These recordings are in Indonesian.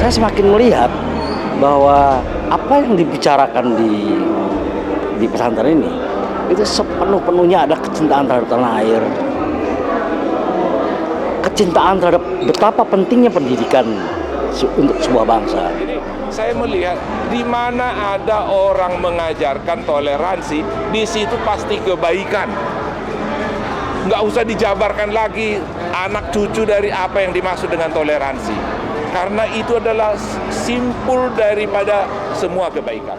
saya semakin melihat bahwa apa yang dibicarakan di pesantren ini itu sepenuh-penuhnya ada kecintaan terhadap tanah air, kecintaan terhadap betapa pentingnya pendidikan untuk sebuah bangsa. Jadi saya melihat di mana ada orang mengajarkan toleransi, di situ pasti kebaikan. Nggak usah dijabarkan lagi anak cucu dari apa yang dimaksud dengan toleransi. Karena itu adalah simpul daripada semua kebaikan.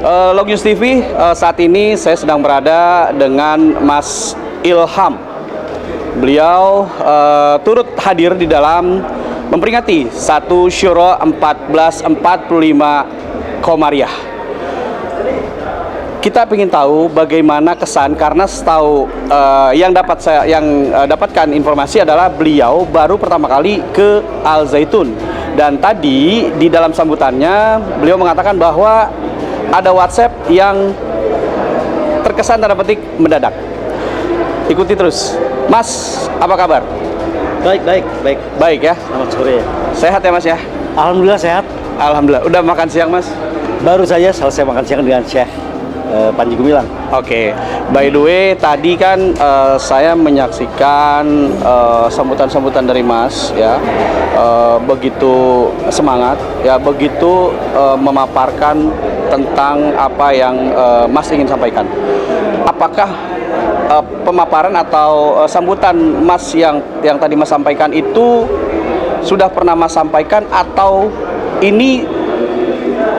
Log News TV, saat ini saya sedang berada dengan Mas Ilham. Beliau turut hadir di dalam memperingati 1 Syuro 1445 Komariah. Kita ingin tahu bagaimana kesan, karena setahu yang dapatkan informasi adalah beliau baru pertama kali ke Al Zaitun, dan tadi di dalam sambutannya beliau mengatakan bahwa ada WhatsApp yang terkesan tanda petik mendadak. Ikuti terus. Mas, apa kabar? Baik Ya. Selamat sore. Sehat ya Mas ya? Alhamdulillah sehat. Alhamdulillah. Udah makan siang Mas? Baru saja selesai makan siang dengan Syekh Panji Gumilang. Oke. By the way, tadi kan saya menyaksikan sambutan-sambutan dari Mas ya. Begitu semangat ya, begitu memaparkan tentang apa yang Mas ingin sampaikan. Apakah pemaparan atau sambutan Mas yang tadi Mas sampaikan itu sudah pernah Mas sampaikan, atau ini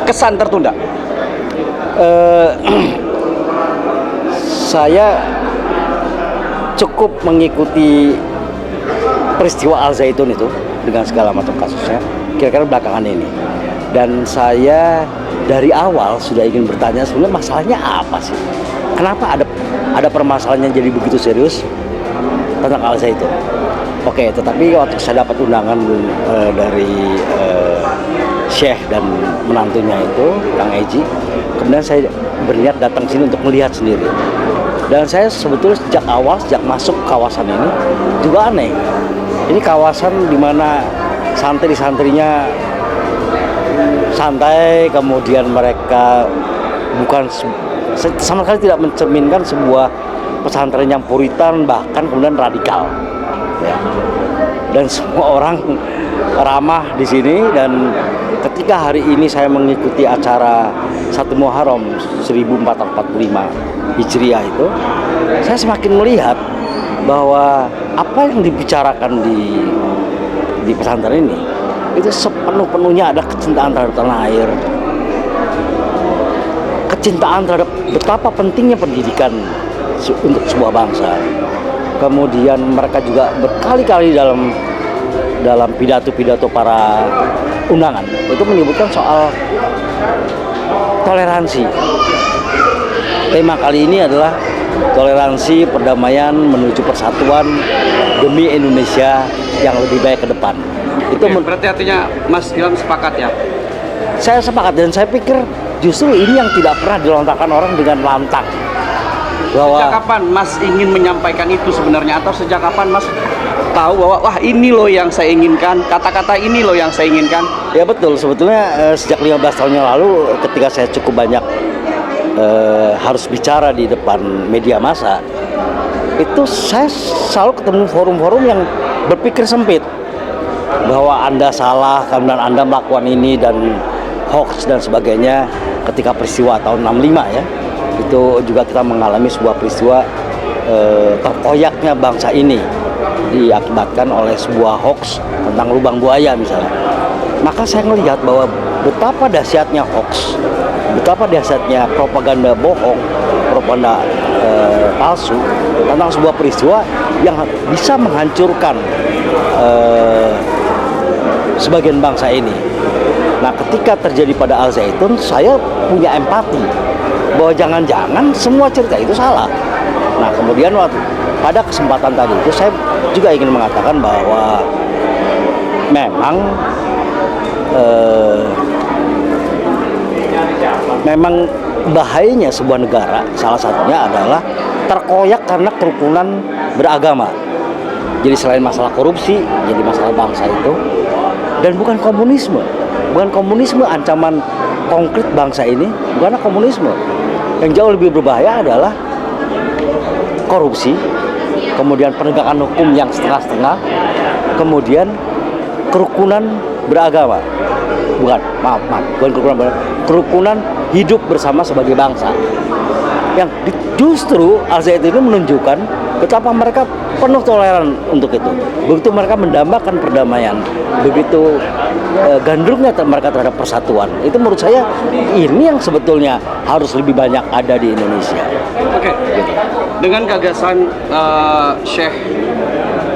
kesan tertunda? Saya cukup mengikuti peristiwa Al Zaitun itu dengan segala macam kasusnya kira-kira belakangan ini, dan saya dari awal sudah ingin bertanya sebenarnya masalahnya apa sih, kenapa ada permasalahan yang jadi begitu serius tentang Al Zaitun. Oke, tetapi waktu saya dapat undangan dari Syekh dan menantunya itu Kang Eji, kemudian saya berniat datang sini untuk melihat sendiri. Dan saya sebetulnya sejak masuk kawasan ini juga aneh. Ini kawasan di mana santri-santrinya santai, kemudian mereka bukan sama sekali tidak mencerminkan sebuah pesantren yang puritan, bahkan kemudian radikal. Ya. Dan semua orang ramah di sini, dan ketika hari ini saya mengikuti acara 1 Muharram 1445 Hijriah itu, saya semakin melihat bahwa apa yang dibicarakan di pesantren ini itu sepenuh-penuhnya ada kecintaan terhadap tanah air, kecintaan terhadap betapa pentingnya pendidikan untuk sebuah bangsa. Kemudian mereka juga berkali-kali dalam pidato-pidato para undangan itu menyebutkan soal toleransi. Tema kali ini adalah toleransi, perdamaian menuju persatuan demi Indonesia yang lebih baik ke depan. Itu berarti artinya Mas Ilham sepakat ya? Saya sepakat, dan saya pikir justru ini yang tidak pernah dilontarkan orang dengan lantang. Sejak kapan Mas ingin menyampaikan itu sebenarnya, atau sejak kapan Mas tahu bahwa wah ini loh yang saya inginkan, kata-kata ini loh yang saya inginkan? Ya betul, sebetulnya sejak 15 tahun yang lalu ketika saya cukup banyak harus bicara di depan media massa, itu saya selalu ketemu forum-forum yang berpikir sempit bahwa Anda salah, kemudian Anda melakukan ini dan hoax dan sebagainya. Ketika peristiwa tahun 65 ya, itu juga kita mengalami sebuah peristiwa terkoyaknya bangsa ini diakibatkan oleh sebuah hoax tentang lubang buaya misalnya. Maka saya melihat bahwa betapa dahsyatnya hoax, betapa dahsyatnya propaganda bohong, propaganda palsu tentang sebuah peristiwa yang bisa menghancurkan sebagian bangsa ini. Nah, ketika terjadi pada Al Zaitun, saya punya empati bahwa jangan-jangan semua cerita itu salah. Nah, kemudian pada kesempatan tadi itu saya juga ingin mengatakan bahwa memang bahayanya sebuah negara salah satunya adalah terkoyak karena kerukunan beragama. Jadi selain masalah korupsi, jadi masalah bangsa itu, dan bukan komunisme ancaman konkret bangsa ini, bukanlah komunisme. Yang jauh lebih berbahaya adalah korupsi, kemudian penegakan hukum yang setengah-setengah, kemudian kerukunan beragama. Bukan kerukunan hidup bersama sebagai bangsa. Yang justru Al-Zaitun ini menunjukkan betapa mereka penuh toleran untuk itu. Begitu mereka mendambakan perdamaian, begitu gandrungnya mereka terhadap persatuan. Itu menurut saya ini yang sebetulnya harus lebih banyak ada di Indonesia. Oke. Gitu. Dengan gagasan Syekh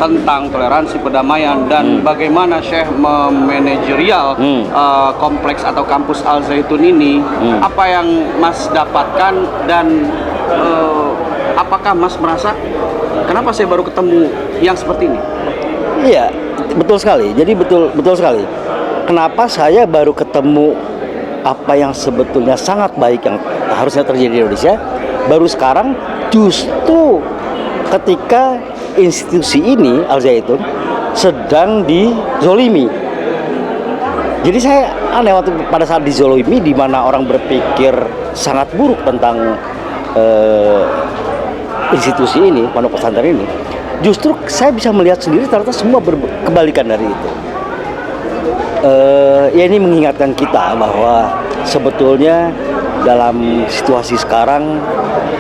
tentang toleransi perdamaian dan bagaimana Syekh memanajerial kompleks atau kampus Al Zaitun ini, apa yang Mas dapatkan dan apakah Mas merasa kenapa saya baru ketemu yang seperti ini? Iya, betul sekali. Jadi betul sekali. Kenapa saya baru ketemu apa yang sebetulnya sangat baik yang harusnya terjadi di Indonesia baru sekarang, justru ketika institusi ini Al Zaitun sedang dizolimi. Jadi saya aneh waktu pada saat dizolimi, di mana orang berpikir sangat buruk tentang institusi ini, pondok pesantren ini, justru saya bisa melihat sendiri ternyata semua kebalikan dari itu. Ya ini mengingatkan kita bahwa sebetulnya dalam situasi sekarang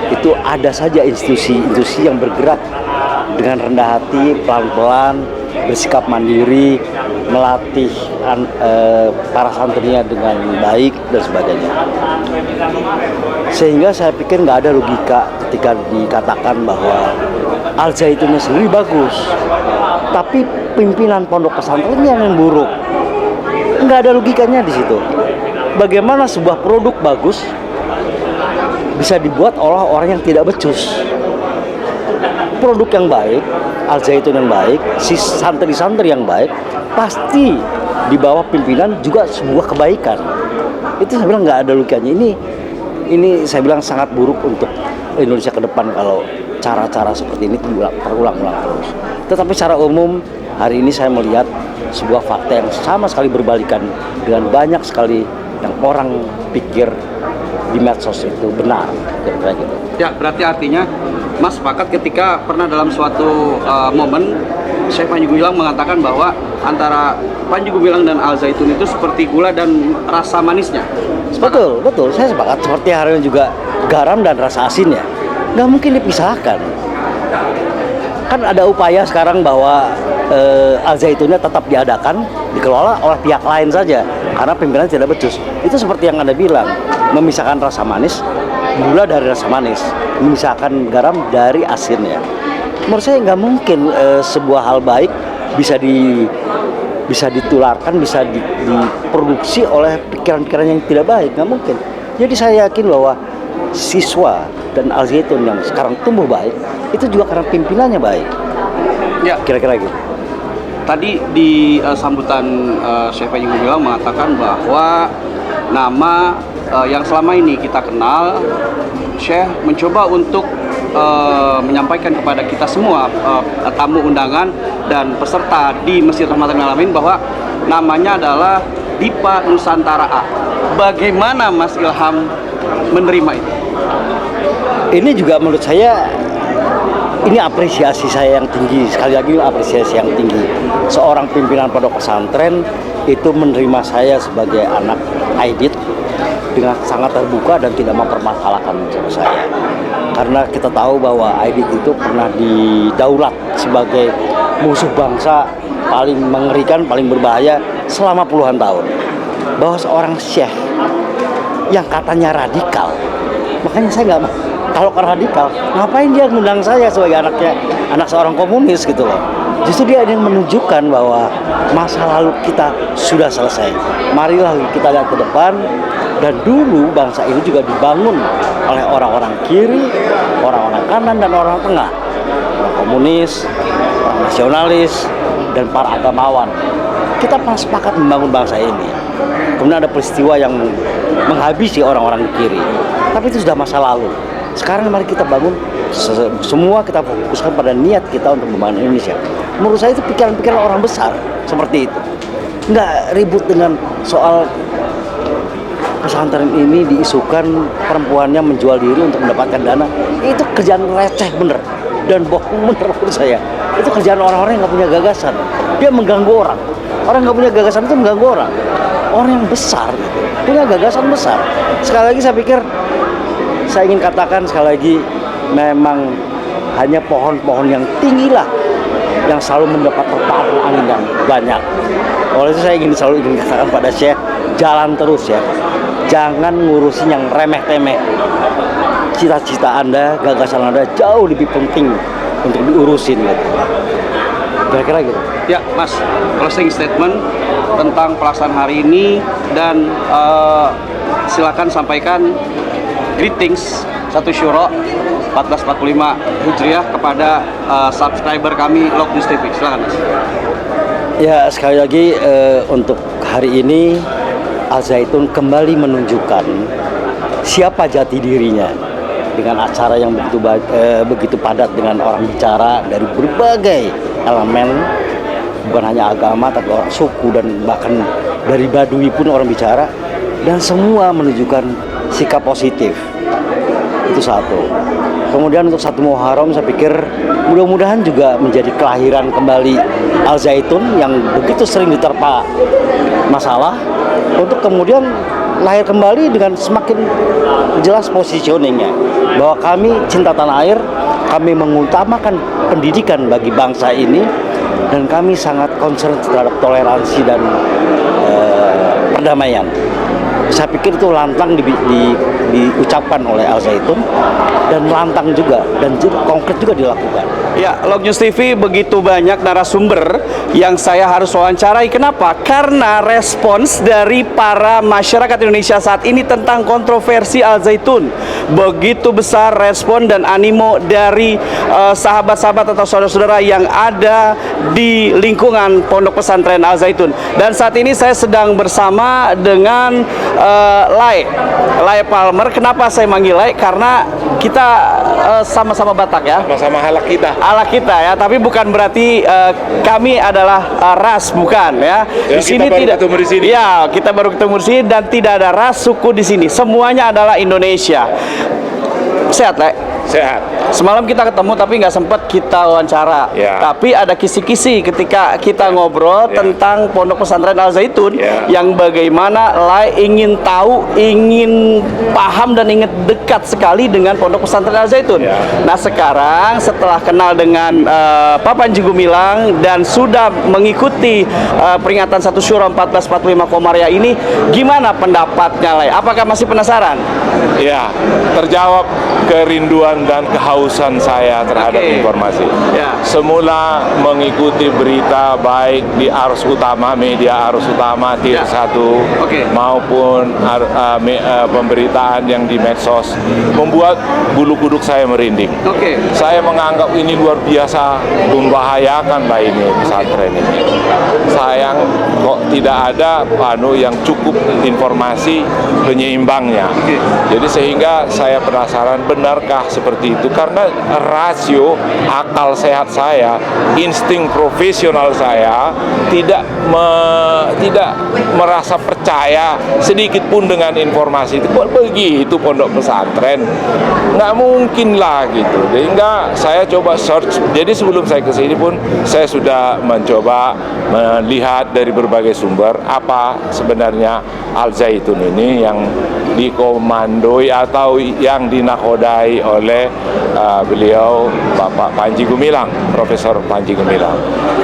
itu ada saja institusi-institusi yang bergerak dengan rendah hati, pelan-pelan, bersikap mandiri, melatih para santrinya dengan baik dan sebagainya. Sehingga saya pikir nggak ada logika ketika dikatakan bahwa Al Zaitunnya sendiri bagus, tapi pimpinan pondok pesantrennya yang buruk. Nggak ada logikanya di situ. Bagaimana sebuah produk bagus bisa dibuat oleh orang yang tidak becus? Produk yang baik, Al Zaitun yang baik, si santri-santri yang baik, pasti di bawah pimpinan juga sebuah kebaikan. Itu saya bilang nggak ada logikanya. Ini saya bilang sangat buruk untuk Indonesia ke depan kalau cara-cara seperti ini terulang-ulang terus. Tetapi secara umum hari ini saya melihat sebuah fakta yang sama sekali berbalikan dengan banyak sekali yang orang pikir di medsos itu benar, kira-kira gitu. Ya, berarti artinya Mas sepakat ketika pernah dalam suatu momen Syekh Panji Gumilang mengatakan bahwa antara Panji Gumilang dan Al Zaitun itu seperti gula dan rasa manisnya. Betul, saya sepakat. Seperti halnya juga garam dan rasa asinnya, nggak mungkin dipisahkan. Kan ada upaya sekarang bahwa Al Zaitunnya tetap diadakan, dikelola oleh pihak lain saja karena pimpinan tidak becus. Itu seperti yang Anda bilang, memisahkan rasa manis, gula dari rasa manis, memisahkan garam dari asinnya. Menurut saya nggak mungkin sebuah hal baik bisa ditularkan, bisa diproduksi oleh pikiran-pikiran yang tidak baik, nggak mungkin. Jadi saya yakin bahwa siswa dan Al Zaitun yang sekarang tumbuh baik itu juga karena pimpinannya baik. Ya, kira-kira gitu. Tadi di sambutan Syekh Panji Gumilang mengatakan bahwa nama yang selama ini kita kenal, Syekh mencoba untuk menyampaikan kepada kita semua tamu undangan dan peserta di Masjid Rahmatan lil Alamin bahwa namanya adalah Dipa Nusantara A. Bagaimana Mas Ilham menerima itu? Ini juga menurut saya ini apresiasi saya yang tinggi, sekali lagi apresiasi yang tinggi. Seorang pimpinan pondok pesantren itu menerima saya sebagai anak Aidit dengan sangat terbuka dan tidak mempermasalahkan saya. Karena kita tahu bahwa Aidit itu pernah didaulat sebagai musuh bangsa paling mengerikan, paling berbahaya selama puluhan tahun. Bahwa seorang syekh yang katanya radikal, makanya saya nggak mau. Kalau radikal, ngapain dia ngundang saya sebagai anak seorang komunis gitu loh. Justru dia ingin menunjukkan bahwa masa lalu kita sudah selesai. Marilah kita lihat ke depan. Dan dulu bangsa ini juga dibangun oleh orang-orang kiri, orang-orang kanan, dan orang tengah. Orang komunis, orang nasionalis, dan para agamawan. Kita pernah sepakat membangun bangsa ini. Kemudian ada peristiwa yang menghabisi orang-orang kiri. Tapi itu sudah masa lalu. Sekarang mari kita bangun semua kita fokuskan pada niat kita untuk membangun Indonesia. Menurut saya itu pikiran-pikiran orang besar seperti itu. Nggak ribut dengan soal pesantren ini diisukan perempuannya menjual diri untuk mendapatkan dana. Itu kerjaan receh bener dan bohong bener menurut saya. Itu kerjaan orang-orang yang nggak punya gagasan. Dia mengganggu orang. Orang nggak punya gagasan itu mengganggu orang. Orang yang besar gitu, punya gagasan besar. Sekali lagi saya pikir, saya ingin katakan sekali lagi, memang hanya pohon-pohon yang tinggi lah yang selalu mendapat terpaan angin yang banyak. Oleh itu saya selalu ingin katakan pada Syekh, jalan terus ya. Jangan ngurusin yang remeh-temeh. Cita-cita Anda, gagasan Anda jauh lebih penting untuk diurusin gitu. Kira-kira gitu. Ya, Mas, closing statement tentang pelaksanaan hari ini dan silakan sampaikan greetings 1 Syuro 1445 Hijriah kepada subscriber kami Log News TV. Silakan, Mas. Ya, sekali lagi untuk hari ini Al Zaitun kembali menunjukkan siapa jati dirinya dengan acara yang begitu padat dengan orang bicara dari berbagai elemen, bukan hanya agama tapi orang suku dan bahkan dari Baduy pun orang bicara, dan semua menunjukkan sikap positif. Itu satu. Kemudian untuk 1 Muharram saya pikir mudah-mudahan juga menjadi kelahiran kembali Al Zaitun yang begitu sering diterpa masalah, untuk kemudian lahir kembali dengan semakin jelas positioningnya bahwa kami cinta tanah air, kami mengutamakan pendidikan bagi bangsa ini, dan kami sangat concern terhadap toleransi dan perdamaian. Saya pikir itu lantang diucapkan oleh Al Zaitun, dan lantang juga dan konkret juga dilakukan. Ya, Log News TV begitu banyak narasumber yang saya harus wawancarai. Kenapa? Karena respons dari para masyarakat Indonesia saat ini tentang kontroversi Al Zaitun begitu besar, respon dan animo dari sahabat-sahabat atau saudara-saudara yang ada di lingkungan Pondok Pesantren Al Zaitun. Dan saat ini saya sedang bersama dengan Lai Palmer. Kenapa saya manggil Lai? Karena kita sama-sama Batak ya. Sama-sama halak kita. Ala kita ya, tapi bukan berarti kami adalah ras, bukan ya. Di sini tidak ketemu di sini. Ya, kita baru ketemu di sini dan tidak ada ras suku di sini. Semuanya adalah Indonesia. Sehat, Le? Sehat. Semalam kita ketemu tapi nggak sempat kita wawancara. Ya. Tapi ada kisi-kisi ketika kita ngobrol tentang Pondok Pesantren Al Zaitun yang bagaimana Lai ingin tahu, ingin paham dan ingin dekat sekali dengan Pondok Pesantren Al Zaitun. Nah, sekarang setelah kenal dengan Pak Panji Gumilang dan sudah mengikuti peringatan 1 Syuro 1445 Komariah ini, gimana pendapatnya, Lai? Apakah masih penasaran? Ya, terjawab kerinduan dan kehausan saya terhadap informasi. Semula mengikuti berita baik di arus utama, media arus utama tier 1 maupun pemberitaan yang di medsos membuat bulu kuduk saya merinding. Saya menganggap ini luar biasa membahayakan lah ini pesantren ini. Sayang kok tidak ada yang cukup informasi penyeimbangnya. Jadi sehingga saya penasaran, benarkah seperti itu? Karena rasio akal sehat saya, insting profesional saya tidak merasa percaya sedikit pun dengan informasi itu. Kok begitu pondok pesantren? Nggak mungkin lah gitu. Sehingga saya coba search. Jadi sebelum saya ke sini pun saya sudah mencoba melihat dari berbagai sumber apa sebenarnya Al Zaitun ini yang dikomandoi atau yang dinakodai oleh beliau Bapak Panji Gumilang, Profesor Panji Gumilang.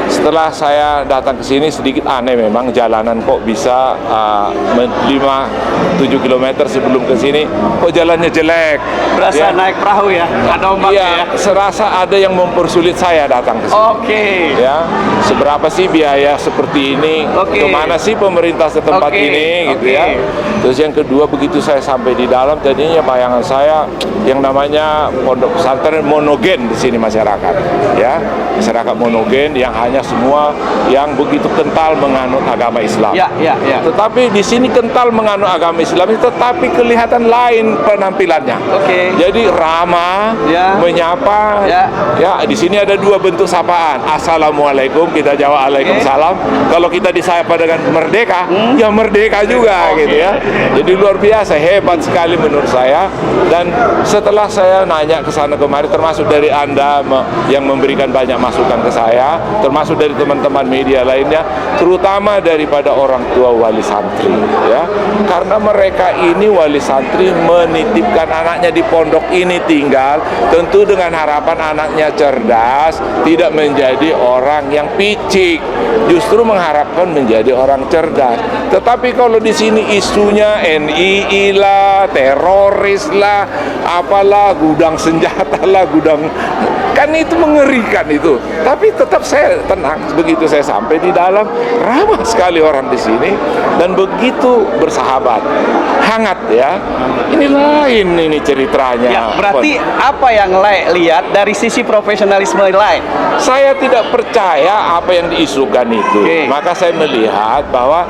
Setelah saya datang ke sini sedikit aneh memang, jalanan kok bisa 5-7 km sebelum ke sini kok jalannya jelek. Berasa naik perahu ya, ada ombak ya. Serasa ada yang mempersulit saya datang ke sini. Ya, seberapa sih biaya seperti ini? Kemana sih pemerintah setempat ini gitu ya. Terus yang kedua, begitu saya sampai di dalam, tadinya bayangan saya yang namanya pondok pesantren monogen di sini masyarakat, ya, masyarakat monogen yang hanya semua yang begitu kental kental menganut agama Islam. Ya. Tetapi di sini kental menganut agama Islam, tetapi kelihatan lain penampilannya. Oke. Jadi ramah, Ya. menyapa. Ya. Ya, di sini ada dua bentuk sapaan. Assalamualaikum, kita jawab Waalaikumsalam. Kalau kita disapa dengan merdeka, ya merdeka juga gitu ya. Jadi luar biasa, hebat sekali menurut saya. Dan setelah saya nanya ke sana kemari, termasuk dari Anda yang memberikan banyak masukan ke saya, termasuk dari teman-teman media lainnya, terutama daripada orang tua wali santri ya. Karena mereka ini wali santri menitipkan anaknya di pondok ini tinggal, tentu dengan harapan anaknya cerdas, tidak menjadi orang yang picik, justru mengharapkan menjadi orang cerdas. Tetapi kalau di sini isunya NII lah, teroris lah, apalah, gudang senjata lah, gudang, kan itu mengerikan itu. Tapi tetap saya tenang, begitu saya sampai di dalam, ramah sekali orang di sini dan begitu bersahabat, hangat ya. Ini lain ini ceritanya. Ya, berarti apa yang lihat dari sisi profesionalisme lain? Saya tidak percaya apa yang diisukan itu. Oke. Maka saya melihat bahwa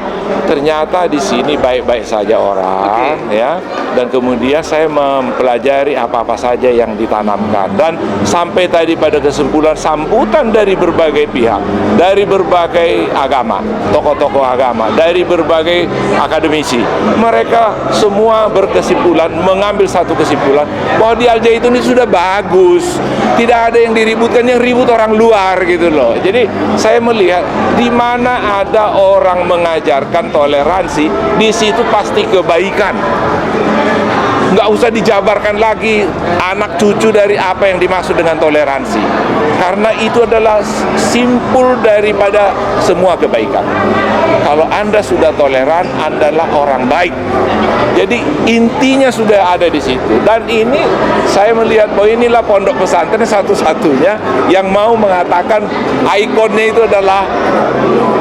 ternyata di sini baik-baik saja orang, ya. Dan kemudian saya mempelajari apa-apa saja yang ditanamkan dan sampai tadi pada kesimpulan sambutan dari berbagai pihak, dari berbagai agama, tokoh-tokoh agama, dari berbagai akademisi. Mereka semua berkesimpulan, mengambil satu kesimpulan bahwa di Al Zaitun ini sudah bagus. Tidak ada yang diributkan, yang ribut orang luar gitu loh. Jadi saya melihat di mana ada orang mengajarkan toleransi, di situ pasti kebaikan. Nggak usah dijabarkan lagi anak cucu dari apa yang dimaksud dengan toleransi, karena itu adalah simpul daripada semua kebaikan. Kalau Anda sudah toleran, Anda adalah orang baik. Jadi intinya sudah ada di situ. Dan ini saya melihat bahwa inilah pondok pesantren satu-satunya yang mau mengatakan ikonnya itu adalah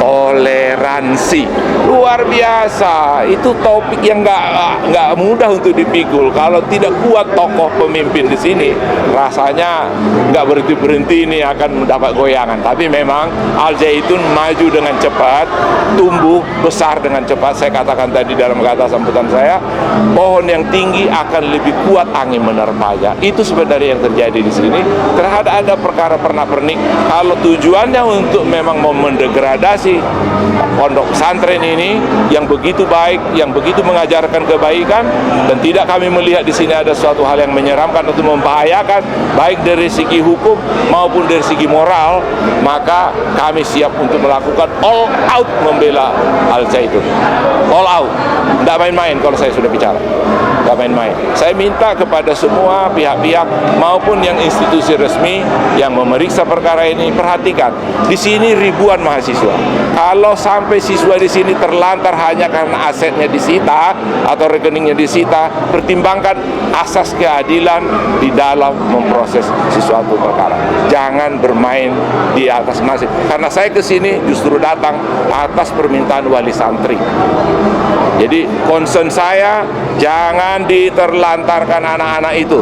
toleransi. Luar biasa. Itu topik yang nggak mudah untuk dipikul. Kalau tidak kuat tokoh pemimpin di sini, rasanya nggak berhenti ini akan mendapat goyangan. Tapi memang Al Zaitun maju dengan cepat, tumbuh besar dengan cepat. Saya katakan tadi dalam kata sambutan saya, pohon yang tinggi akan lebih kuat angin menerpanya. Itu sebenarnya yang terjadi di sini. Terhadap ada perkara pernak-pernik. Kalau tujuannya untuk memang mau mendegradasi pondok pesantren ini yang begitu baik, yang begitu mengajarkan kebaikan, dan tidak kami melihat di sini ada suatu hal yang menyeramkan untuk membahayakan baik dari segi hukum maupun dari segi moral, maka kami siap untuk melakukan all out membela Al Zaitun. All out. Tidak main-main kalau saya sudah bicara. Tidak main-main. Saya minta kepada semua pihak-pihak maupun yang institusi resmi yang memeriksa perkara ini, perhatikan. Di sini ribuan mahasiswa. Kalau sampai siswa di sini terlantar hanya karena asetnya disita atau rekeningnya disita, pertimbangkan asas keadilan di dalam memproses sesuatu perkara. Jangan bermain di atas nasib. Karena saya ke sini justru datang atas permintaan wali santri. Jadi concern saya, jangan diterlantarkan anak-anak itu.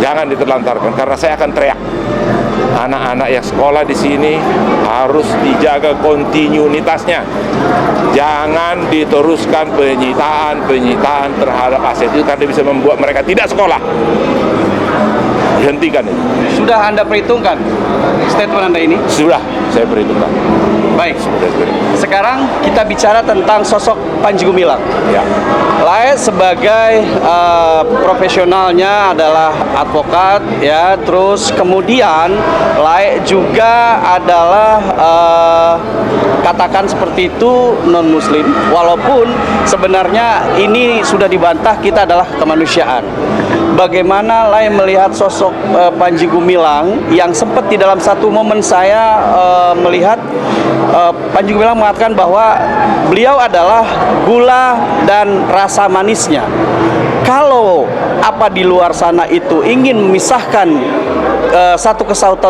Jangan diterlantarkan, karena saya akan teriak. Anak-anak yang sekolah di sini harus dijaga kontinuitasnya. Jangan diteruskan penyitaan terhadap aset itu, karena bisa membuat mereka tidak sekolah. Dihentikan itu. Sudah Anda perhitungkan statement Anda ini? Sudah, saya perhitungkan. Baik. Sekarang kita bicara tentang sosok Panji Gumilang. Ya. Lae sebagai profesionalnya adalah advokat, ya. Terus kemudian Lae juga adalah katakan seperti itu non Muslim. Walaupun sebenarnya ini sudah dibantah, kita adalah kemanusiaan. Bagaimana Lae melihat sosok Panji Gumilang yang sempat di dalam satu momen saya melihat Panji Gumilang mengatakan bahwa beliau adalah gula dan rasa manisnya. Kalau apa di luar sana itu ingin memisahkan satu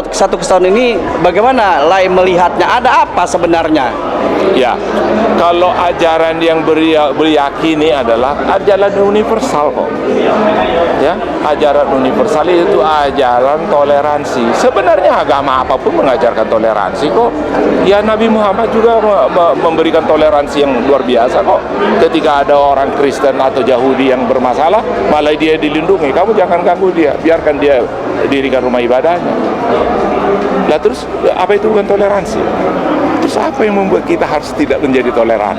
kesatuan ini, bagaimana Lai melihatnya? Ada apa sebenarnya? Ya, kalau ajaran yang beliau yakini adalah ajaran universal kok. Ya, ajaran universal itu ajaran toleransi. Sebenarnya agama apapun mengajarkan toleransi kok. Ya, Nabi Muhammad juga memberikan toleransi yang luar biasa kok. Ketika ada orang Kristen atau Yahudi yang bermasalah, malah dia dilindungi. Kamu jangan ganggu dia, biarkan dia dirikan rumah ibadahnya. Lah terus apa itu bukan toleransi? Terus apa yang membuat kita harus tidak menjadi toleran?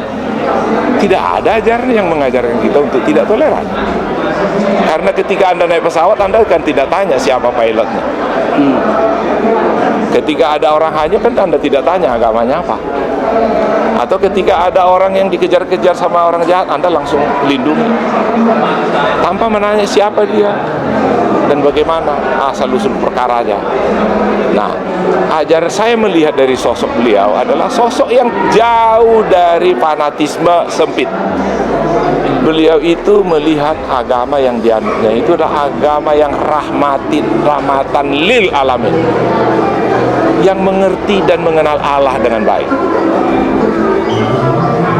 Tidak ada ajaran yang mengajarkan kita untuk tidak toleran. Karena ketika Anda naik pesawat, Anda kan tidak tanya siapa pilotnya. Ketika ada orang hanyut kan Anda tidak tanya agamanya apa. Atau ketika ada orang yang dikejar-kejar sama orang jahat, Anda langsung lindungi tanpa menanya siapa dia dan bagaimana asal-usul perkaranya. Nah, ajaran saya melihat dari sosok beliau adalah sosok yang jauh dari fanatisme sempit. Beliau itu melihat agama yang dianutnya itu adalah agama yang rahmatan lil alamin, yang mengerti dan mengenal Allah dengan baik.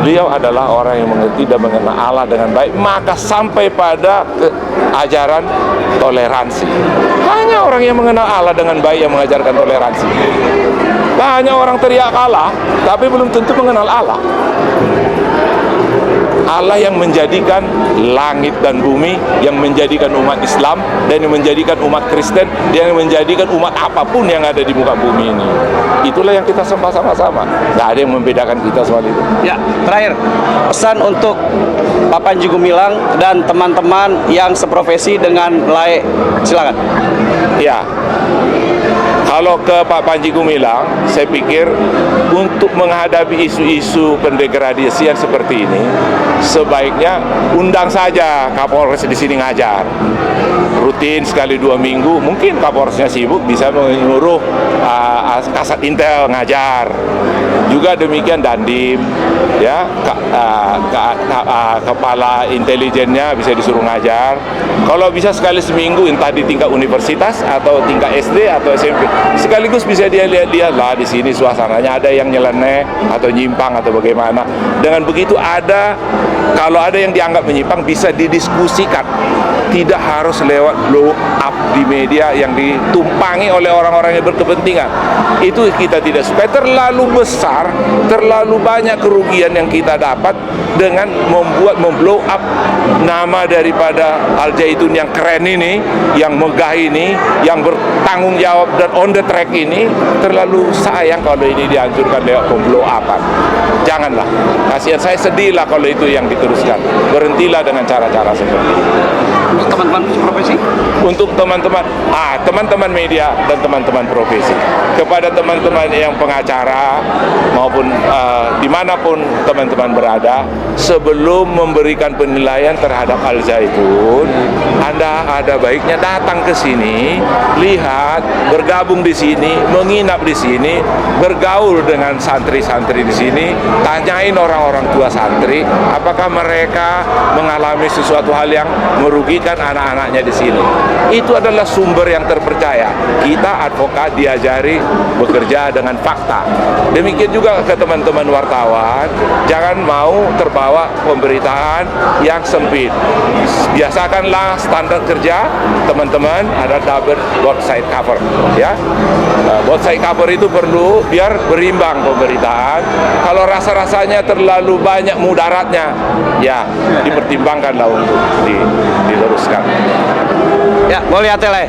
Beliau adalah orang yang mengerti dan mengenal Allah dengan baik, maka sampai pada ajaran toleransi. Hanya orang yang mengenal Allah dengan baik yang mengajarkan toleransi. Banyak orang teriak Allah, tapi belum tentu mengenal Allah. Allah yang menjadikan langit dan bumi, yang menjadikan umat Islam dan yang menjadikan umat Kristen, yang menjadikan umat apapun yang ada di muka bumi ini. Itulah yang kita sembah sama-sama. Tidak ada yang membedakan kita soal itu. Ya, terakhir pesan untuk Pak Panji Gumilang dan teman-teman yang seprofesi dengan Lai, silakan. Ya, kalau ke Pak Panji Gumilang, saya pikir untuk menghadapi isu-isu pendegradasian seperti ini, sebaiknya undang saja Kapolres di sini ngajar. Rutin sekali 2 minggu, mungkin Kapolresnya sibuk, bisa menyuruh Kasat Intel ngajar. Juga demikian Dandim, ya, kepala intelijennya bisa disuruh ngajar. Kalau bisa sekali seminggu, entah di tingkat universitas atau tingkat SD atau SMP, sekaligus bisa dia lihat-lihat lah di sini suasananya ada yang nyeleneh atau nyimpang atau bagaimana. Dengan begitu kalau ada yang dianggap menyimpang bisa didiskusikan, tidak harus lewat blow up di media yang ditumpangi oleh orang-orang yang berkepentingan. Itu kita tidak suka. Terlalu besar, terlalu banyak kerugian yang kita dapat dengan memblow up nama daripada Al Zaitun yang keren ini, yang megah ini, yang bertanggung jawab dan on the track ini. Terlalu sayang kalau ini dihancurkan lewat pemblow upan. Janganlah, kasihan, saya sedih lah kalau itu yang diteruskan. Berhentilah dengan cara-cara seperti ini. Untuk teman-teman profesi? Untuk teman-teman media dan teman-teman profesi, kepada teman-teman yang pengacara maupun dimanapun teman-teman berada, sebelum memberikan penilaian terhadap Al Zaitun, Anda ada baiknya datang ke sini, lihat, bergabung di sini, menginap di sini, bergaul dengan santri-santri di sini, tanyain orang-orang tua santri, apakah mereka mengalami sesuatu hal yang merugikan anak-anaknya di sini. Itu adalah sumber yang terpercaya. Kita advokat diajari bekerja dengan fakta. Demikian juga ke teman-teman wartawan, jangan mau terbawa pemberitaan yang sempit. Biasakanlah standar kerja teman-teman ada double both side cover, ya. Both side cover itu perlu biar berimbang pemberitaan. Kalau rasa-rasanya terlalu banyak mudaratnya, ya dipertimbangkanlah untuk diteruskan. Ya, boleh lihat, Lai.